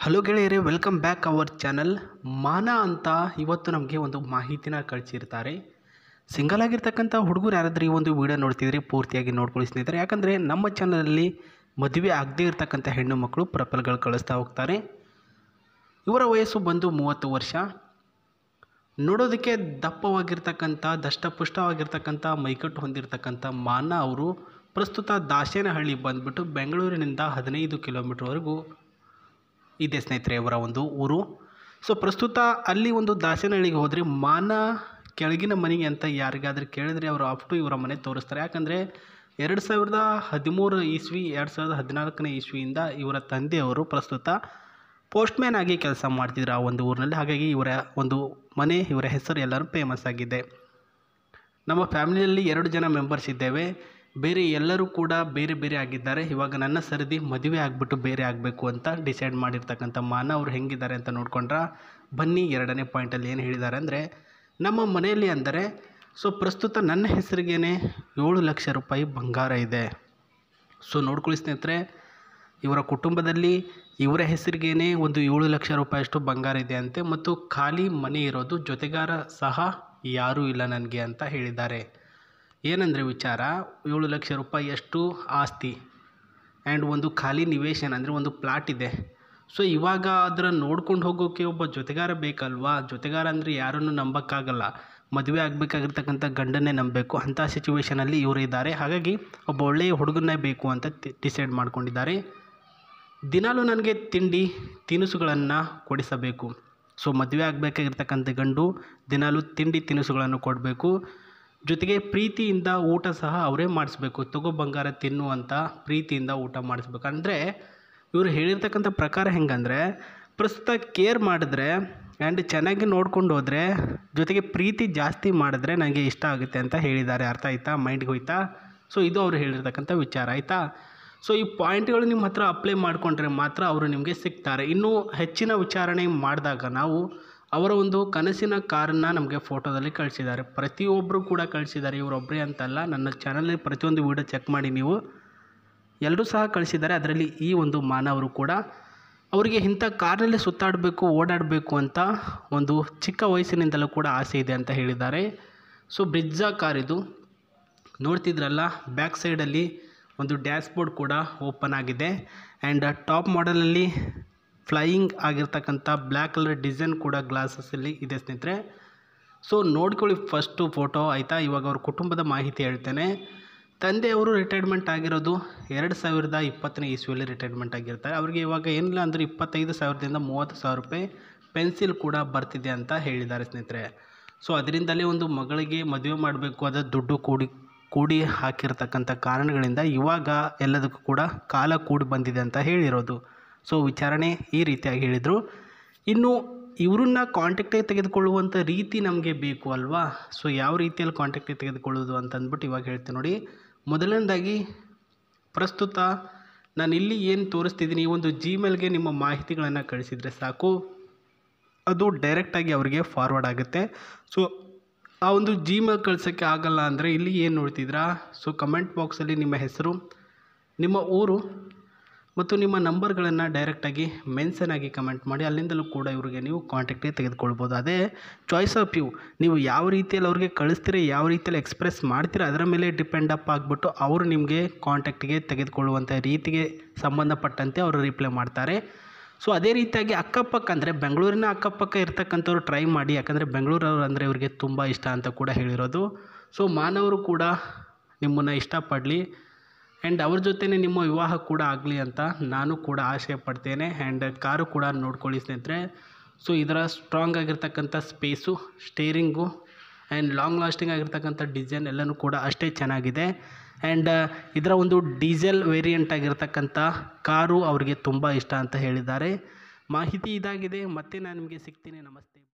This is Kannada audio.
ಹಲೋ ಗೆಳೆಯರೇ, ವೆಲ್ಕಮ್ ಬ್ಯಾಕ್ ಅವರ್ ಚಾನಲ್. ಮಾನ ಅಂತ ಇವತ್ತು ನಮಗೆ ಒಂದು ಮಾಹಿತಿನ ಕಳಿಸಿರ್ತಾರೆ. ಸಿಂಗಲ್ ಆಗಿರ್ತಕ್ಕಂಥ ಹುಡುಗರು ಯಾರಾದರೂ ಈ ಒಂದು ವಿಡಿಯೋ ನೋಡ್ತಿದ್ರೆ ಪೂರ್ತಿಯಾಗಿ ನೋಡ್ಕೊಳ್ಳಿ ಸ್ನೇಹಿತರೆ. ಯಾಕಂದರೆ ನಮ್ಮ ಚಾನಲಲ್ಲಿ ಮದುವೆ ಆಗದೇ ಇರತಕ್ಕಂಥ ಹೆಣ್ಣು ಮಕ್ಕಳು ಪ್ರಪಲ್ಗಳು ಕಳಿಸ್ತಾ ಹೋಗ್ತಾರೆ. ಇವರ ವಯಸ್ಸು ಬಂದು 30 ವರ್ಷ. ನೋಡೋದಕ್ಕೆ ದಪ್ಪವಾಗಿರ್ತಕ್ಕಂಥ ದಷ್ಟಪುಷ್ಟವಾಗಿರ್ತಕ್ಕಂಥ ಮೈಕಟ್ಟು ಹೊಂದಿರತಕ್ಕಂಥ ಮಾನ ಅವರು ಪ್ರಸ್ತುತ ದಾಸೇನಹಳ್ಳಿ ಬಂದುಬಿಟ್ಟು ಬೆಂಗಳೂರಿನಿಂದ 15 ಕಿಲೋಮೀಟ್ರ್ವರೆಗೂ ಇದೆ ಸ್ನೇಹಿತರೆ ಅವರ ಒಂದು ಊರು. ಸೊ ಪ್ರಸ್ತುತ ಅಲ್ಲಿ ಒಂದು ದಾಸೇನಹಳ್ಳಿಗೆ ಹೋದರೆ ಮಾನ ಕೆಳಗಿನ ಮನೆಗೆ ಅಂತ ಯಾರಿಗಾದ್ರೂ ಕೇಳಿದ್ರೆ ಅವರು ಅಪ್ಟು ಇವರ ಮನೆ ತೋರಿಸ್ತಾರೆ. ಯಾಕಂದರೆ 2013 ಇಸ್ವಿ 2014ನೇ ಇಸ್ವಿಯಿಂದ ಇವರ ತಂದೆಯವರು ಪ್ರಸ್ತುತ ಪೋಸ್ಟ್ಮ್ಯಾನ್ ಆಗಿ ಕೆಲಸ ಮಾಡ್ತಿದ್ರು ಆ ಒಂದು ಊರಿನಲ್ಲಿ. ಹಾಗಾಗಿ ಇವರ ಒಂದು ಮನೆ, ಇವರ ಹೆಸರು ಎಲ್ಲರೂ ಫೇಮಸ್ ಆಗಿದೆ. ನಮ್ಮ ಫ್ಯಾಮಿಲಿಯಲ್ಲಿ 2 ಜನ ಮೆಂಬರ್ಸ್ ಇದ್ದೇವೆ. ಬೇರೆ ಎಲ್ಲರೂ ಕೂಡ ಬೇರೆ ಬೇರೆ ಆಗಿದ್ದಾರೆ. ಇವಾಗ ನನ್ನ ಸರದಿ ಮದುವೆ ಆಗಿಬಿಟ್ಟು ಬೇರೆ ಆಗಬೇಕು ಅಂತ ಡಿಸೈಡ್ ಮಾಡಿರ್ತಕ್ಕಂಥ ಮಾನ ಅವರು ಹೆಂಗಿದ್ದಾರೆ ಅಂತ ನೋಡ್ಕೊಂಡ್ರೆ ಬನ್ನಿ. 2ನೇ ಪಾಯಿಂಟಲ್ಲಿ ಏನು ಹೇಳಿದ್ದಾರೆ ಅಂದರೆ, ನಮ್ಮ ಮನೆಯಲ್ಲಿ ಅಂದರೆ ಸೊ ಪ್ರಸ್ತುತ ನನ್ನ ಹೆಸರಿಗೇ 7 ಲಕ್ಷ ರೂಪಾಯಿ ಬಂಗಾರ ಇದೆ. ಸೊ ನೋಡ್ಕೊಳ್ಳಿ ಸ್ನೇಹಿತರೆ, ಇವರ ಕುಟುಂಬದಲ್ಲಿ ಇವರ ಹೆಸರಿಗೇ ಒಂದು 7 ಲಕ್ಷ ರೂಪಾಯಿಯಷ್ಟು ಬಂಗಾರ ಇದೆ ಅಂತೆ. ಮತ್ತು ಖಾಲಿ ಮನೆ ಇರೋದು, ಜೊತೆಗಾರ ಸಹ ಯಾರೂ ಇಲ್ಲ ನನಗೆ ಅಂತ ಹೇಳಿದ್ದಾರೆ. ಏನಂದರೆ ವಿಚಾರ, 7 ಲಕ್ಷ ರೂಪಾಯಿಯಷ್ಟು ಆಸ್ತಿ ಆ್ಯಂಡ್ ಒಂದು ಖಾಲಿ ನಿವೇಶನ ಅಂದರೆ ಒಂದು ಪ್ಲಾಟ್ ಇದೆ. ಸೊ ಇವಾಗ ಅದರ ನೋಡ್ಕೊಂಡು ಹೋಗೋಕ್ಕೆ ಒಬ್ಬ ಜೊತೆಗಾರ ಬೇಕಲ್ವಾ. ಜೊತೆಗಾರ ಅಂದರೆ ಯಾರನ್ನು ನಂಬೋಕ್ಕಾಗಲ್ಲ. ಮದುವೆ ಆಗಬೇಕಾಗಿರ್ತಕ್ಕಂಥ ಗಂಡನ್ನೇ ನಂಬಬೇಕು. ಅಂಥ ಸಿಚುವೇಷನಲ್ಲಿ ಇವರು ಇದ್ದಾರೆ. ಹಾಗಾಗಿ ಒಬ್ಬ ಒಳ್ಳೆಯ ಹುಡುಗನ್ನೇ ಬೇಕು ಅಂತ ಡಿಸೈಡ್ ಮಾಡ್ಕೊಂಡಿದ್ದಾರೆ. ದಿನಾಲೂ ನನಗೆ ತಿಂಡಿ ತಿನಿಸುಗಳನ್ನು ಕೊಡಿಸಬೇಕು. ಸೊ ಮದುವೆ ಆಗಬೇಕಾಗಿರ್ತಕ್ಕಂಥ ಗಂಡು ದಿನಾಲೂ ತಿಂಡಿ ತಿನಿಸುಗಳನ್ನು ಕೊಡಬೇಕು. ಜೊತೆಗೆ ಪ್ರೀತಿಯಿಂದ ಊಟ ಸಹ ಅವರೇ ಮಾಡಿಸ್ಬೇಕು. ತಗೋ ಬಂಗಾರ ತಿನ್ನು ಅಂತ ಪ್ರೀತಿಯಿಂದ ಊಟ ಮಾಡಿಸ್ಬೇಕು. ಅಂದರೆ ಇವರು ಹೇಳಿರ್ತಕ್ಕಂಥ ಪ್ರಕಾರ ಹೆಂಗಂದರೆ, ಪ್ರಸ್ತುತ ಕೇರ್ ಮಾಡಿದ್ರೆ ಆ್ಯಂಡ್ ಚೆನ್ನಾಗಿ ನೋಡ್ಕೊಂಡು ಹೋದರೆ, ಜೊತೆಗೆ ಪ್ರೀತಿ ಜಾಸ್ತಿ ಮಾಡಿದ್ರೆ ನನಗೆ ಇಷ್ಟ ಆಗುತ್ತೆ ಅಂತ ಹೇಳಿದ್ದಾರೆ. ಅರ್ಥ ಆಯ್ತಾ? ಮೈಂಡ್ಗೆ ಹೋಯ್ತಾ? ಸೊ ಇದು ಅವರು ಹೇಳಿರ್ತಕ್ಕಂಥ ವಿಚಾರ ಆಯಿತಾ. ಸೊ ಈ ಪಾಯಿಂಟ್ಗಳು ನಿಮ್ಮ ಹತ್ರ ಅಪ್ಲೈ ಮಾಡಿಕೊಂಡ್ರೆ ಮಾತ್ರ ಅವರು ನಿಮಗೆ ಸಿಗ್ತಾರೆ. ಇನ್ನೂ ಹೆಚ್ಚಿನ ವಿಚಾರಣೆ ಮಾಡಿದಾಗ ನಾವು ಅವರ ಒಂದು ಕನಸಿನ ಕಾರನ್ನು ನಮಗೆ ಫೋಟೋದಲ್ಲಿ ಕಳಿಸಿದ್ದಾರೆ. ಪ್ರತಿಯೊಬ್ಬರು ಕೂಡ ಕಳಿಸಿದ್ದಾರೆ, ಇವರೊಬ್ಬರೇ ಅಂತಲ್ಲ. ನನ್ನ ಚಾನಲಲ್ಲಿ ಪ್ರತಿಯೊಂದು ವೀಡಿಯೋ ಚೆಕ್ ಮಾಡಿ ನೀವು, ಎಲ್ಲರೂ ಸಹ ಕಳಿಸಿದ್ದಾರೆ. ಅದರಲ್ಲಿ ಈ ಒಂದು ಮಾನವರು ಕೂಡ ಅವರಿಗೆ ಇಂಥ ಕಾರ್ನಲ್ಲಿ ಸುತ್ತಾಡಬೇಕು, ಓಡಾಡಬೇಕು ಅಂತ ಒಂದು ಚಿಕ್ಕ ವಯಸ್ಸಿನಿಂದಲೂ ಕೂಡ ಆಸೆ ಇದೆ ಅಂತ ಹೇಳಿದ್ದಾರೆ. ಸೊ ಬ್ರಿಜ್ಜಾ ಕಾರ್ ಇದು ನೋಡ್ತಿದ್ರಲ್ಲ, ಬ್ಯಾಕ್ ಸೈಡಲ್ಲಿ ಒಂದು ಡ್ಯಾಶ್ಬೋರ್ಡ್ ಕೂಡ ಓಪನ್ ಆಗಿದೆ. ಆ್ಯಂಡ್ ಟಾಪ್ ಮಾಡಲಲ್ಲಿ ಫ್ಲೈಯಿಂಗ್ ಆಗಿರ್ತಕ್ಕಂಥ ಬ್ಲ್ಯಾಕ್ ಕಲರ್ ಡಿಸೈನ್ ಕೂಡ ಗ್ಲಾಸಸ್ಸಲ್ಲಿ ಇದೆ ಸ್ನೇಹಿತರೆ. ಸೊ ನೋಡ್ಕೊಳ್ಳಿ ಫಸ್ಟು ಫೋಟೋ ಆಯಿತಾ. ಇವಾಗ ಅವ್ರ ಕುಟುಂಬದ ಮಾಹಿತಿ ಹೇಳ್ತೇನೆ. ತಂದೆಯವರು ರಿಟೈರ್ಮೆಂಟ್ ಆಗಿರೋದು 2020ನೇ ಇಸ್ವಿಯಲ್ಲಿ ರಿಟೈರ್ಮೆಂಟ್ ಆಗಿರ್ತಾರೆ. ಅವರಿಗೆ ಇವಾಗ ಏನಿಲ್ಲ ಅಂದರೆ 25,000ದಿಂದ 30,000 ರೂಪಾಯಿ ಪೆನ್ಸಿಲ್ ಕೂಡ ಬರ್ತಿದೆ ಅಂತ ಹೇಳಿದ್ದಾರೆ ಸ್ನೇಹಿತರೆ. ಸೊ ಅದರಿಂದಲೇ ಒಂದು ಮಗಳಿಗೆ ಮದುವೆ ಮಾಡಬೇಕು, ಅದರ ದುಡ್ಡು ಕೂಡಿ ಹಾಕಿರ್ತಕ್ಕಂಥ ಕಾರಣಗಳಿಂದ ಇವಾಗ ಎಲ್ಲದಕ್ಕೂ ಕೂಡ ಕಾಲ ಕೂಡಿ ಬಂದಿದೆ ಅಂತ ಹೇಳಿರೋದು. ಸೊ ವಿಚಾರಣೆ ಈ ರೀತಿಯಾಗಿ ಹೇಳಿದರು. ಇನ್ನು ಇವ್ರನ್ನ ಕಾಂಟ್ಯಾಕ್ಟಿಗೆ ತೆಗೆದುಕೊಳ್ಳುವಂಥ ರೀತಿ ನಮಗೆ ಬೇಕು ಅಲ್ವಾ. ಸೊ ಯಾವ ರೀತಿಯಲ್ಲಿ ಕಾಂಟ್ಯಾಕ್ಟಿಗೆ ತೆಗೆದುಕೊಳ್ಳೋದು ಅಂತಂದ್ಬಿಟ್ಟು ಇವಾಗ ಹೇಳ್ತೀನಿ ನೋಡಿ. ಮೊದಲನೇದಾಗಿ ಪ್ರಸ್ತುತ ನಾನು ಇಲ್ಲಿ ಏನು ತೋರಿಸ್ತಿದ್ದೀನಿ, ಈ ಒಂದು ಜಿಮೇಲ್ಗೆ ನಿಮ್ಮ ಮಾಹಿತಿಗಳನ್ನು ಕಳಿಸಿದರೆ ಸಾಕು, ಅದು ಡೈರೆಕ್ಟಾಗಿ ಅವರಿಗೆ ಫಾರ್ವರ್ಡ್ ಆಗುತ್ತೆ. ಸೊ ಆ ಒಂದು ಜಿಮೇಲ್ ಕಳ್ಸೋಕ್ಕೆ ಆಗಲ್ಲ ಅಂದರೆ ಇಲ್ಲಿ ಏನು ನೋಡ್ತಿದ್ರಾ, ಸೊ ಕಮೆಂಟ್ ಬಾಕ್ಸಲ್ಲಿ ನಿಮ್ಮ ಹೆಸರು, ನಿಮ್ಮ ಊರು ಮತ್ತು ನಿಮ್ಮ ನಂಬರ್ಗಳನ್ನು ಡೈರೆಕ್ಟಾಗಿ ಮೆನ್ಷನ್ ಆಗಿ ಕಮೆಂಟ್ ಮಾಡಿ. ಅಲ್ಲಿಂದಲೂ ಕೂಡ ಇವರಿಗೆ ನೀವು ಕಾಂಟ್ಯಾಕ್ಟಿಗೆ ತೆಗೆದುಕೊಳ್ಬೋದು. ಅದೇ ಚಾಯ್ಸ್ ಆಫ್ ಯು. ನೀವು ಯಾವ ರೀತಿಯಲ್ಲಿ ಅವ್ರಿಗೆ ಕಳಿಸ್ತೀರ, ಯಾವ ರೀತಿಯಲ್ಲಿ ಎಕ್ಸ್ಪ್ರೆಸ್ ಮಾಡ್ತೀರ, ಅದರ ಮೇಲೆ ಡಿಪೆಂಡ್ ಅಪ್ ಆಗಿಬಿಟ್ಟು ಅವರು ನಿಮಗೆ ಕಾಂಟ್ಯಾಕ್ಟಿಗೆ ತೆಗೆದುಕೊಳ್ಳುವಂಥ ರೀತಿಗೆ ಸಂಬಂಧಪಟ್ಟಂತೆ ಅವರು ರಿಪ್ಲೈ ಮಾಡ್ತಾರೆ. ಸೊ ಅದೇ ರೀತಿಯಾಗಿ ಅಕ್ಕಪಕ್ಕ ಅಂದರೆ ಬೆಂಗಳೂರಿನ ಅಕ್ಕಪಕ್ಕ ಇರ್ತಕ್ಕಂಥವ್ರು ಟ್ರೈ ಮಾಡಿ. ಯಾಕಂದರೆ ಬೆಂಗಳೂರವ್ರು ಅಂದರೆ ಇವರಿಗೆ ತುಂಬ ಇಷ್ಟ ಅಂತ ಕೂಡ ಹೇಳಿರೋದು. ಸೊ ಮಾನವರು ಕೂಡ ನಿಮ್ಮನ್ನು ಇಷ್ಟಪಡಲಿ ಆ್ಯಂಡ್ ಅವ್ರ ಜೊತೆನೇ ನಿಮ್ಮ ವಿವಾಹ ಕೂಡ ಆಗಲಿ ಅಂತ ನಾನು ಕೂಡ ಆಶಯ ಪಡ್ತೇನೆ. ಆ್ಯಂಡ್ ಕಾರು ಕೂಡ ನೋಡ್ಕೊಳ್ಳಿ ಸ್ನೇಹಿತರೆ. ಸೊ ಇದರ ಸ್ಟ್ರಾಂಗ್ ಆಗಿರ್ತಕ್ಕಂಥ space, steering and long lasting ಆಗಿರ್ತಕ್ಕಂಥ ಡಿಸೈನ್ ಎಲ್ಲನೂ ಕೂಡ ಅಷ್ಟೇ ಚೆನ್ನಾಗಿದೆ. ಆ್ಯಂಡ್ ಇದರ ಒಂದು ಡೀಸೆಲ್ ವೇರಿಯಂಟ್ ಆಗಿರ್ತಕ್ಕಂಥ ಕಾರು ಅವರಿಗೆ ತುಂಬ ಇಷ್ಟ ಅಂತ ಹೇಳಿದ್ದಾರೆ. ಮಾಹಿತಿ ಇದಾಗಿದೆ. ಮತ್ತೆ ನಾನು ನಿಮಗೆ ಸಿಗ್ತೀನಿ. ನಮಸ್ತೆ.